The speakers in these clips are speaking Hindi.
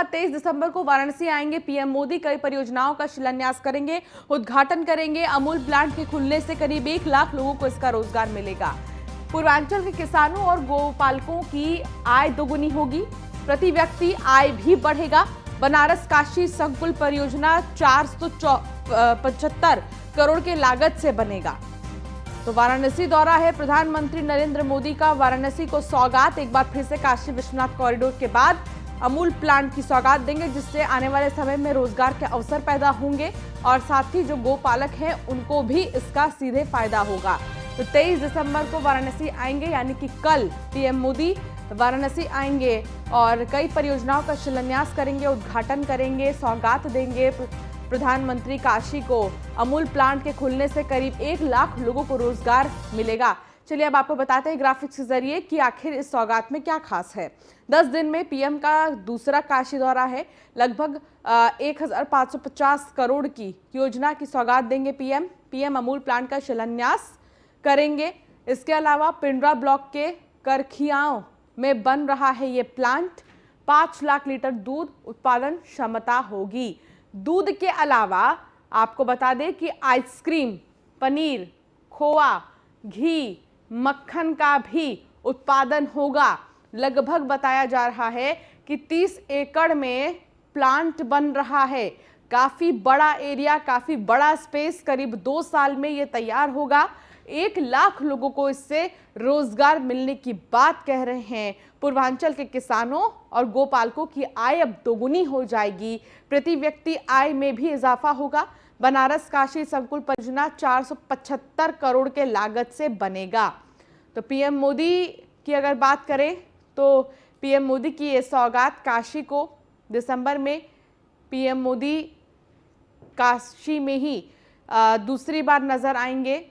वहां 23 दिसंबर को वाराणसी आएंगे पीएम मोदी। कई परियोजनाओं का शिलान्यास करेंगे, उद्घाटन करेंगे। अमूल प्लांट के खुलने से करीब 1 लाख लोगों को इसका रोजगार मिलेगा। पूर्वांचल के किसानों और गोपालकों की आय दोगुनी होगी, प्रति व्यक्ति आय भी बढ़ेगा। बनारस काशी संकुल परियोजना 475 करोड़ के लागत से बनेगा। तो वाराणसी दौरा है प्रधानमंत्री नरेंद्र मोदी का, वाराणसी को सौगात। एक बार फिर से काशी विश्वनाथ कॉरिडोर के बाद अमूल प्लांट की सौगात देंगे, जिससे आने वाले समय में रोजगार के अवसर पैदा होंगे और साथ ही जो गोपालक हैं उनको भी इसका सीधे फायदा होगा। तो 23 दिसंबर को वाराणसी आएंगे, यानी कि कल पीएम मोदी वाराणसी आएंगे और कई परियोजनाओं का शिलान्यास करेंगे, उद्घाटन करेंगे, सौगात देंगे प्रधानमंत्री काशी को। अमूल प्लांट के खुलने से करीब 1 लाख लोगों को रोजगार मिलेगा। चलिए अब आपको बताते हैं ग्राफिक्स के जरिए कि आखिर इस सौगात में क्या खास है। 10 दिन में पीएम का दूसरा काशी दौरा है। लगभग 1550 करोड़ की योजना की सौगात देंगे पीएम अमूल प्लांट का शिलान्यास करेंगे। इसके अलावा पिंडरा ब्लॉक के करखियाओं में बन रहा है ये प्लांट। 5 लाख लीटर दूध उत्पादन क्षमता होगी। दूध के अलावा आपको बता दें कि आइसक्रीम, पनीर, खोआ, घी, मक्खन का भी उत्पादन होगा। लगभग बताया जा रहा है कि 30 एकड़ में प्लांट बन रहा है। काफी बड़ा एरिया, काफी बड़ा स्पेस, करीब 2 साल में ये तैयार होगा। 1 लाख लोगों को इससे रोजगार मिलने की बात कह रहे हैं। पूर्वांचल के किसानों और गोपालकों की आय अब दोगुनी हो जाएगी, प्रति व्यक्ति आय में भी इजाफा होगा। बनारस काशी संकुल परियोजना 475 करोड़ के लागत से बनेगा। तो पीएम मोदी की अगर बात करें तो पीएम मोदी की ये सौगात काशी को दिसंबर में पीएम मोदी काशी में ही दूसरी बार नजर आएंगे।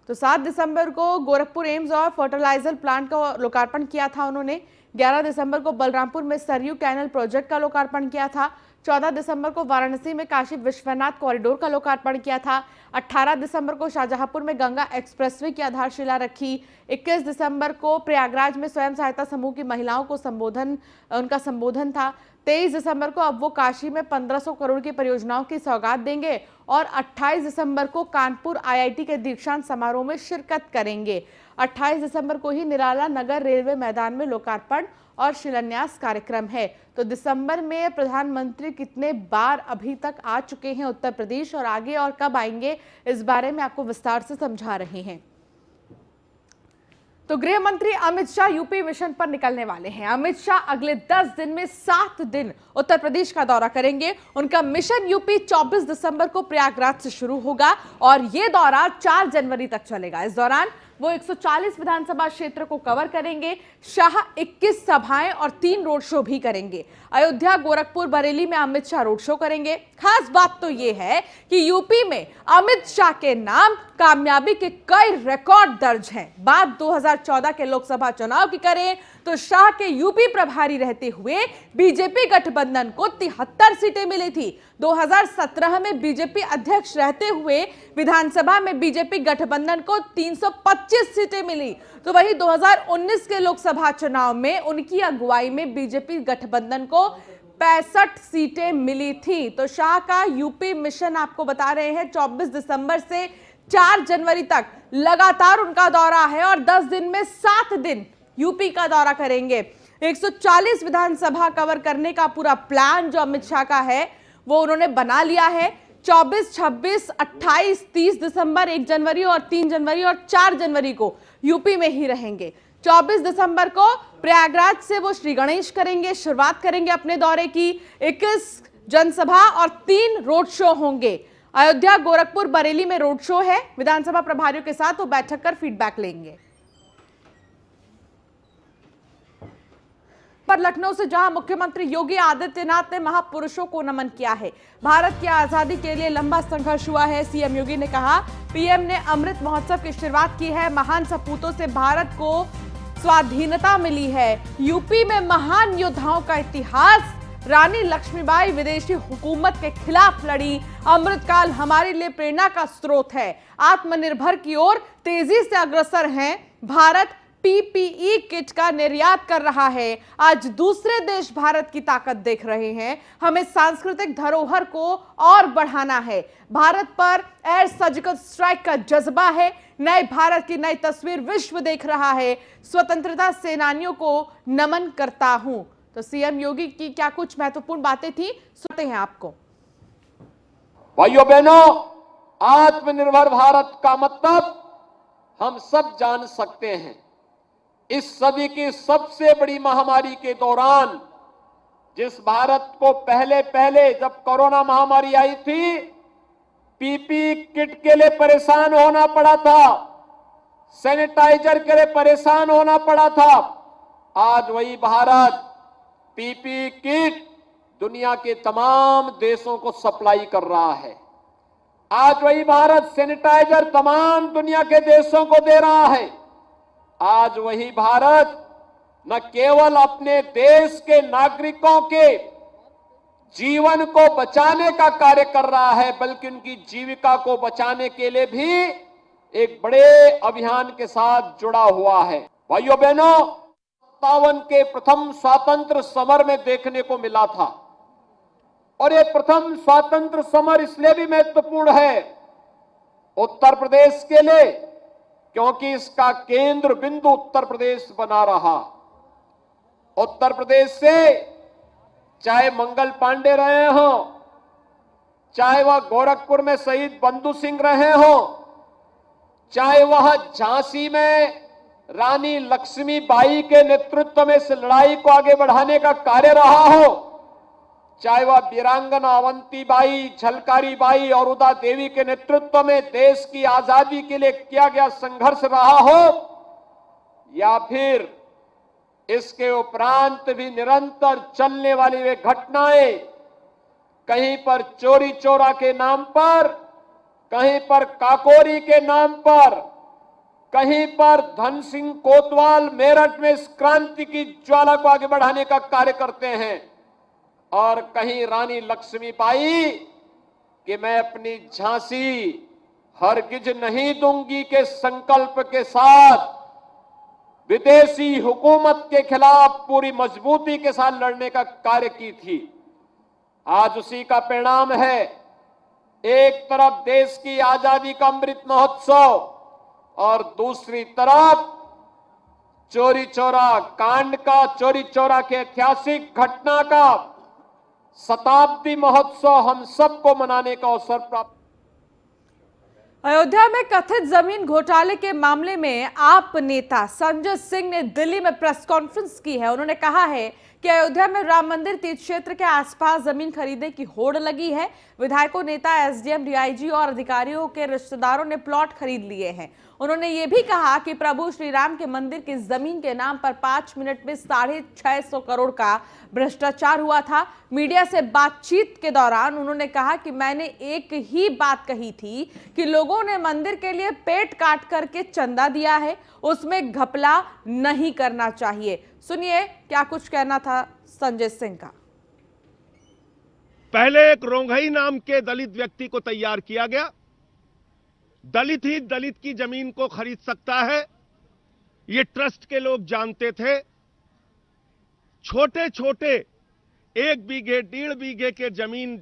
तो 7 दिसंबर को गोरखपुर एम्स और फर्टिलाइजर प्लांट का लोकार्पण किया था उन्होंने। 11 दिसंबर को बलरामपुर में सरयू कैनल प्रोजेक्ट का लोकार्पण किया था। 14 दिसंबर को वाराणसी में काशी विश्वनाथ कॉरिडोर का लोकार्पण किया था। 18 दिसंबर को शाहजहांपुर में गंगा एक्सप्रेसवे की आधारशिला रखी। 21 दिसंबर को प्रयागराज में स्वयं सहायता समूह की महिलाओं को उनका संबोधन था। 23 दिसंबर को अब वो काशी में 1500 करोड़ की परियोजनाओं की सौगात देंगे और 28 दिसंबर को कानपुर आईआईटी के दीक्षांत समारोह में शिरकत करेंगे। 28 दिसंबर को ही निराला नगर रेलवे मैदान में लोकार्पण और शिलान्यास कार्यक्रम है। तो दिसंबर में प्रधानमंत्री कितने बार अभी तक आ चुके हैं उत्तर प्रदेश और आगे और कब आएंगे, इस बारे में आपको विस्तार से समझा रहे हैं। तो गृह मंत्री अमित शाह यूपी मिशन पर निकलने वाले हैं। अमित शाह अगले 10 दिन में 7 दिन उत्तर प्रदेश का दौरा करेंगे। उनका मिशन यूपी 24 दिसंबर को प्रयागराज से शुरू होगा और यह दौरा 4 जनवरी तक चलेगा। इस दौरान वो 140 विधानसभा क्षेत्र को कवर करेंगे। शाह 21 सभाएं और 3 रोड शो भी करेंगे। अयोध्या, गोरखपुर, बरेली में अमित शाह रोड शो करेंगे। खास बात तो ये है कि यूपी में अमित शाह के नाम कामयाबी के कई रिकॉर्ड दर्ज हैं। बात 2014 के लोकसभा चुनाव की करें तो शाह के यूपी प्रभारी रहते हुए बीजेपी गठबंधन को 73 सीटें मिली थी। 2017 में बीजेपी अध्यक्ष रहते हुए विधानसभा में बीजेपी गठबंधन को 325 सीटें मिली। तो वही 2019 के लोकसभा चुनाव में उनकी अगुवाई में बीजेपी गठबंधन को 65 सीटें मिली थी। तो शाह का यूपी मिशन आपको बता रहे हैं 24 दिसंबर से 4 जनवरी तक लगातार उनका दौरा है और 10 दिन में 7 दिन यूपी का दौरा करेंगे। 140 विधानसभा कवर करने का पूरा प्लान जो अमित शाह का है वो उन्होंने बना लिया है। 24, 26, 28, 30 दिसंबर, 1 जनवरी और 3 जनवरी और 4 जनवरी को यूपी में ही रहेंगे। 24 दिसंबर को प्रयागराज से वो श्री गणेश करेंगे, शुरुआत करेंगे अपने दौरे की। 21 जनसभा और 3 रोड शो होंगे। अयोध्या, गोरखपुर, बरेली में रोड शो है। विधानसभा प्रभारियों के साथ वो बैठक कर फीडबैक लेंगे। पर लखनऊ से जहां मुख्यमंत्री योगी आदित्यनाथ ने महापुरुषों को नमन किया है। भारत की आजादी के लिए लंबा संघर्ष हुआ है। सीएम योगी ने कहा, पीएम ने अमृत महोत्सव की शुरुआत की है। महान सपूतों से भारत को स्वाधीनता मिली है। यूपी में महान योद्धाओं का इतिहास। रानी लक्ष्मीबाई विदेशी हुकूमत के खिलाफ लड़ी। अमृतकाल हमारे लिए प्रेरणा का स्रोत है। आत्मनिर्भर की ओर तेजी से अग्रसर हैं। भारत पीपीई किट का निर्यात कर रहा है। आज दूसरे देश भारत की ताकत देख रहे हैं। हमें सांस्कृतिक धरोहर को और बढ़ाना है। भारत पर एयर सर्जिकल स्ट्राइक का जज्बा है। नए भारत की नई तस्वीर विश्व देख रहा है। स्वतंत्रता सेनानियों को नमन करता हूं। तो सीएम योगी की क्या कुछ महत्वपूर्ण बातें थी, सुनते हैं आपको। भाइयों बहनों, आत्मनिर्भर भारत का मतलब हम सब जान सकते हैं। इस सदी की सबसे बड़ी महामारी के दौरान जिस भारत को पहले जब कोरोना महामारी आई थी, पीपीई किट के लिए परेशान होना पड़ा था, सैनिटाइजर के लिए परेशान होना पड़ा था, आज वही भारत पीपीई किट दुनिया के तमाम देशों को सप्लाई कर रहा है। आज वही भारत सैनिटाइजर तमाम दुनिया के देशों को दे रहा है। आज वही भारत न केवल अपने देश के नागरिकों के जीवन को बचाने का कार्य कर रहा है, बल्कि उनकी जीविका को बचाने के लिए भी एक बड़े अभियान के साथ जुड़ा हुआ है। भाइयों बहनों, 57 के प्रथम स्वातंत्र समर में देखने को मिला था, और ये प्रथम स्वातंत्र समर इसलिए भी महत्वपूर्ण है उत्तर प्रदेश के लिए, क्योंकि इसका केंद्र बिंदु उत्तर प्रदेश बना रहा। उत्तर प्रदेश से चाहे मंगल पांडे रहे हो, चाहे वह गोरखपुर में शहीद बंधु सिंह रहे हो, चाहे वह झांसी में रानी लक्ष्मीबाई के नेतृत्व में इस लड़ाई को आगे बढ़ाने का कार्य रहा हो, चाहे वह वीरांगना अवंतीबाई, झलकारी बाई और उदा देवी के नेतृत्व में देश की आजादी के लिए किया गया संघर्ष रहा हो, या फिर इसके उपरांत भी निरंतर चलने वाली वे घटनाएं, कहीं पर चोरी चोरा के नाम पर, कहीं पर काकोरी के नाम पर, कहीं पर धन सिंह कोतवाल मेरठ में इस क्रांति की ज्वाला को आगे बढ़ाने का कार्य करते हैं, और कहीं रानी लक्ष्मीबाई कि मैं अपनी झांसी हरगिज नहीं दूंगी के संकल्प के साथ विदेशी हुकूमत के खिलाफ पूरी मजबूती के साथ लड़ने का कार्य की थी। आज उसी का परिणाम है, एक तरफ देश की आजादी का अमृत महोत्सव और दूसरी तरफ चोरी चोरा कांड का, चोरी चोरा के ऐतिहासिक घटना का शताब्दी महोत्सव हम सबको मनाने का अवसर प्राप्त। अयोध्या में कथित जमीन घोटाले के मामले में आप नेता संजय सिंह ने दिल्ली में प्रेस कॉन्फ्रेंस की है। उन्होंने कहा है कि अयोध्या में राम मंदिर तीर्थ क्षेत्र के आसपास जमीन खरीदने की होड़ लगी है। विधायकों, नेता, एसडीएम, डीआईजी और अधिकारियों के रिश्तेदारों ने प्लॉट खरीद लिए हैं। उन्होंने ये भी कहा कि प्रभु श्री राम के मंदिर की जमीन के नाम पर 5 मिनट में 650 करोड़ का भ्रष्टाचार हुआ था। मीडिया से बातचीत के दौरान उन्होंने कहा कि मैंने एक ही बात कही थी कि लोगों ने मंदिर के लिए पेट काट करके चंदा दिया है, उसमें घपला नहीं करना चाहिए। सुनिए क्या कुछ कहना था संजय सिंह का। पहले एक रोंघई नाम के दलित व्यक्ति को तैयार किया गया। दलित ही दलित की जमीन को खरीद सकता है, ये ट्रस्ट के लोग जानते थे। छोटे छोटे 1 बीघे 1.5 बीघे के जमीन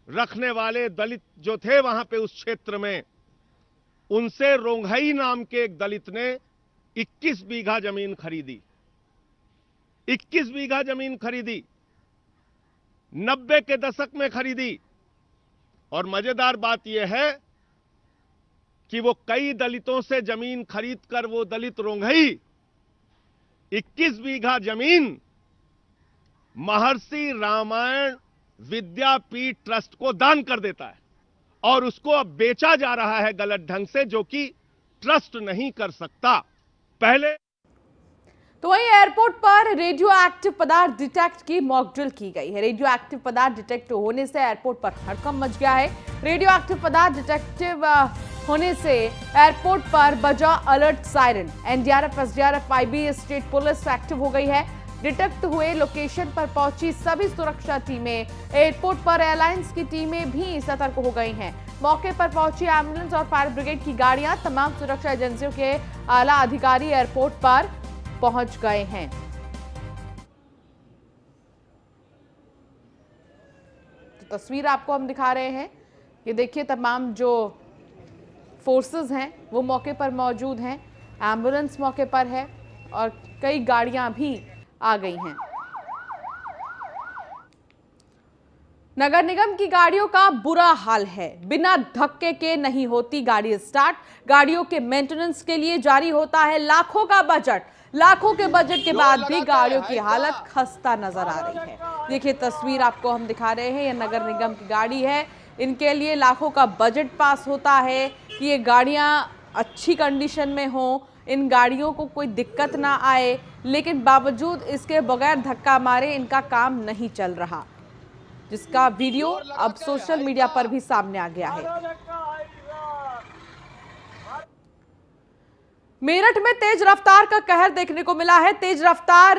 रखने वाले दलित जो थे वहां पे उस क्षेत्र में, उनसे रोंघई नाम के एक दलित ने 21 बीघा जमीन खरीदी। 21 बीघा जमीन खरीदी, 90 के दशक में खरीदी। और मजेदार बात यह है कि वो कई दलितों से जमीन खरीदकर वो दलित रोंघई 21 बीघा जमीन महर्षि रामायण विद्यापीठ ट्रस्ट को दान कर देता है, और उसको अब बेचा जा रहा है गलत ढंग से, जो कि ट्रस्ट नहीं कर सकता। पहले तो वहीं एयरपोर्ट पर रेडियो एक्टिव पदार्थ डिटेक्ट की मॉक ड्रिल की गई है। रेडियो एक्टिव पदार्थ डिटेक्ट होने से एयरपोर्ट पर हड़कंप मच गया है। रेडियो एक्टिव पदार्थ डिटेक्टिव होने से एयरपोर्ट पर बजा alert siren. NDRF, SDRF, IB, state police active हो गई है। डिटेक्ट हुए लोकेशन पर पहुंची सभी सुरक्षा टीमें, एयरपोर्ट पर एयरलाइंस की टीमें भी सतर्क हो गई हैं। मौके पर पहुंची एम्बुलेंस और फायर ब्रिगेड की गाड़ियां। तमाम सुरक्षा एजेंसियों के आला अधिकारी एयरपोर्ट पर पहुंच गए हैं। तो तस्वीर आपको हम दिखा रहे हैं। ये देखिए, तमाम जो फोर्सेस हैं वो मौके पर मौजूद हैं। एम्बुलेंस मौके पर है और कई गाड़ियां भी आ गई हैं। नगर निगम की गाड़ियों का बुरा हाल है। बिना धक्के के नहीं होती गाड़ी स्टार्ट। गाड़ियों के मेंटेनेंस के लिए जारी होता है लाखों का बजट। लाखों के बजट के बाद भी गाड़ियों की हालत खस्ता नजर आ रही है। देखिए, तस्वीर आपको हम दिखा रहे हैं। यह नगर निगम की गाड़ी है। इनके लिए लाखों का बजट पास होता है कि ये गाड़ियां अच्छी कंडीशन में हो, इन गाड़ियों को कोई दिक्कत ना आए, लेकिन बावजूद इसके बगैर धक्का मारे इनका काम नहीं चल रहा, जिसका वीडियो अब सोशल मीडिया पर भी सामने आ गया है। मेरठ में तेज रफ्तार का कहर देखने को मिला है। तेज रफ्तार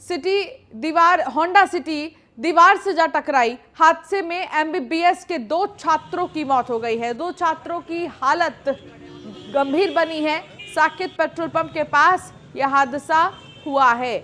सिटी दीवार होंडा सिटी दीवार से जा टकराई। हादसे में एमबीबीएस के 2 छात्रों की मौत हो गई है। 2 छात्रों की हालत गंभीर बनी है। साकेत पेट्रोल पंप के पास यह हादसा हुआ है।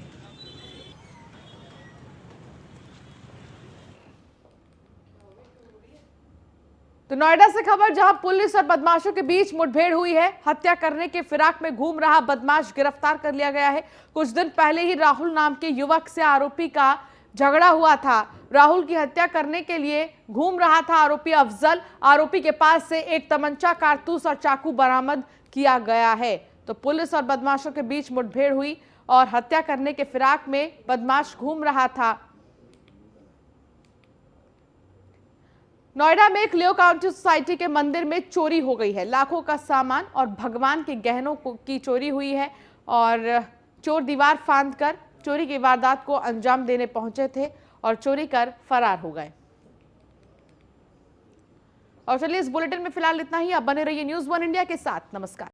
तो नोएडा से खबर, जहां पुलिस और बदमाशों के बीच मुठभेड़ हुई है। हत्या करने के फिराक में घूम रहा बदमाश गिरफ्तार कर लिया गया है। कुछ दिन पहले ही राहुल नाम के युवक से आरोपी का झगड़ा हुआ था। राहुल की हत्या करने के लिए घूम रहा था आरोपी अफजल। आरोपी के पास से एक तमंचा, कारतूस और चाकू बरामद किया गया है। तो पुलिस और बदमाशों के बीच मुठभेड़ हुई और हत्या करने के फिराक में बदमाश घूम रहा था। नोएडा में एक लियो काउंटी सोसाइटी के मंदिर में चोरी हो गई है। लाखों का सामान और भगवान के गहनों की चोरी हुई है और चोर दीवार फांदकर चोरी की वारदात को अंजाम देने पहुंचे थे और चोरी कर फरार हो गए। और चलिए, इस बुलेटिन में फिलहाल इतना ही। अब बने रहिए न्यूज़ 1 इंडिया के साथ। नमस्कार।